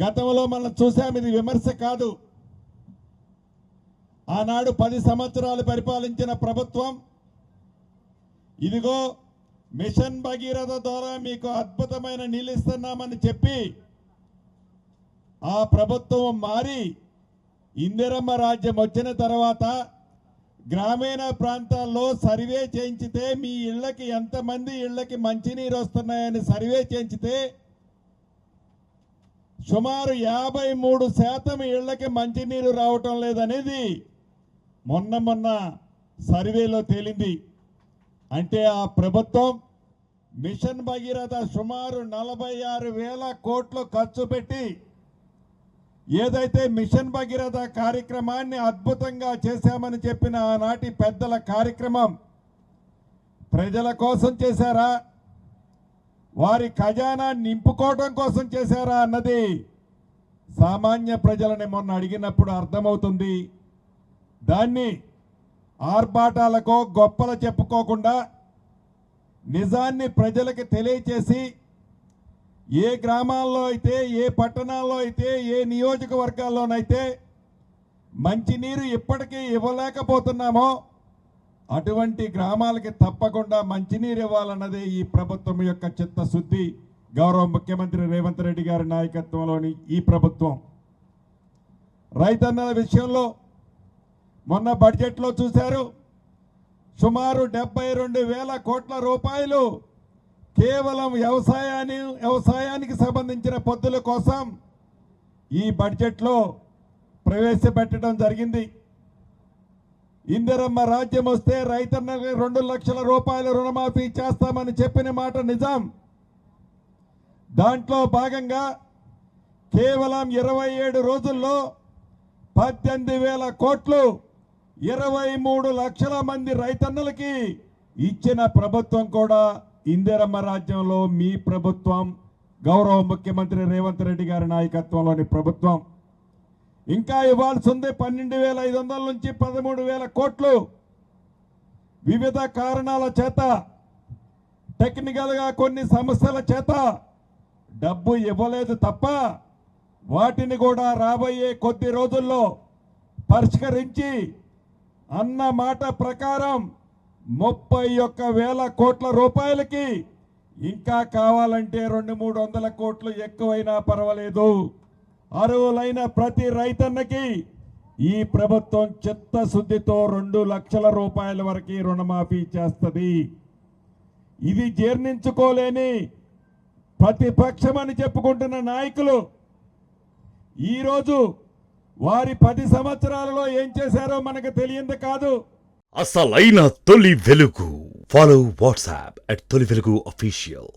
గతంలో మనం చూసాం, ఇది విమర్శ కాదు. ఆనాడు 10 సంవత్సరాలు పరిపాలించిన ప్రభుత్వం ఇదిగో మిషన్ భగీరథ ద్వారా మీకు అద్భుతమైన నీళ్ళు ఇస్తున్నామని చెప్పి ఆ ప్రభుత్వం మారి ఇందిరమ్మ రాజ్యం వచ్చిన తర్వాత గ్రామీణ ప్రాంతాల్లో సర్వే చేయించితే మీ ఇళ్ళకి ఎంతమంది ఇళ్ళకి మంచినీరు వస్తున్నాయని సర్వే చేయించితే సుమారు 53% ఇళ్ళకి మంచినీరు రావటం లేదనేది మొన్న సర్వేలో తేలింది. అంటే ఆ ప్రభుత్వం మిషన్ భగీరథ సుమారు 46,000 కోట్లు ఖర్చు పెట్టి ఏదైతే మిషన్ భగీరథ కార్యక్రమాన్ని అద్భుతంగా చేశామని చెప్పిన ఆనాటి పెద్దల కార్యక్రమం ప్రజల కోసం చేశారా, వారి ఖజానా నింపుకోవడం కోసం చేశారా అన్నది సామాన్య ప్రజలని మొన్న అడిగినప్పుడు అర్థమవుతుంది. దాన్ని ఆర్భాటాలకో గొప్పలు చెప్పుకోకుండా నిజాన్ని ప్రజలకు తెలియచేసి ఏ గ్రామాల్లో అయితే, ఏ పట్టణాల్లో అయితే, ఏ నియోజకవర్గాల్లోనైతే మంచినీరు ఇప్పటికీ ఇవ్వలేకపోతున్నామో అటువంటి గ్రామాలకి తప్పకుండా మంచినీరు ఇవ్వాలన్నదే ఈ ప్రభుత్వం యొక్క చిత్తశుద్ధి. గౌరవ ముఖ్యమంత్రి రేవంత్ రెడ్డి గారి నాయకత్వంలోని ఈ ప్రభుత్వం రైతన్నల విషయంలో మొన్న బడ్జెట్లో చూశారు, సుమారు 72,000 కోట్ల రూపాయలు కేవలం వ్యవసాయానికి సంబంధించిన పొద్దుల కోసం ఈ బడ్జెట్లో ప్రవేశపెట్టడం జరిగింది. ఇందిరమ్మ రాజ్యం వస్తే రైతన్నలకు 2 లక్షల రూపాయల రుణమాఫీ చేస్తామని చెప్పిన మాట నిజం. దాంట్లో భాగంగా కేవలం 27 రోజుల్లో 18,000 కోట్లు 23 లక్షల మంది రైతన్నలకి ఇచ్చిన ప్రభుత్వం కూడా ఇందిరమ్మ రాజ్యంలో మీ ప్రభుత్వం, గౌరవ ముఖ్యమంత్రి రేవంత్ రెడ్డి గారి నాయకత్వంలోని ప్రభుత్వం. ఇంకా ఇవ్వాల్సి ఉంది 12,500 నుంచి 13,000 కోట్లు. వివిధ కారణాల చేత, టెక్నికల్గా కొన్ని సమస్యల చేత డబ్బు ఇవ్వలేదు తప్ప వాటిని కూడా రాబోయే కొద్ది రోజుల్లో పరిష్కరించి అన్న మాట ప్రకారం 31,000 కోట్ల రూపాయలకి ఇంకా కావాలంటే 200-300 కోట్లు ఎక్కువైనా పర్వాలేదు, అర్హులైన ప్రతి రైతన్నకి ఈ ప్రభుత్వం చిత్తశుద్ధితో 2 లక్షల రూపాయల వరకు రుణమాఫీ చేస్తుంది. ఇది జీర్ణించుకోలేని ప్రతిపక్షమని చెప్పుకుంటున్న నాయకులు ఈరోజు వారి 10 సంవత్సరాలలో ఏం చేశారో మనకు తెలియంది కాదు. అసలైన తొలి వెలుగు. ఫాలో వాట్సాప్ @తొలి వెలుగు అఫీషియల్.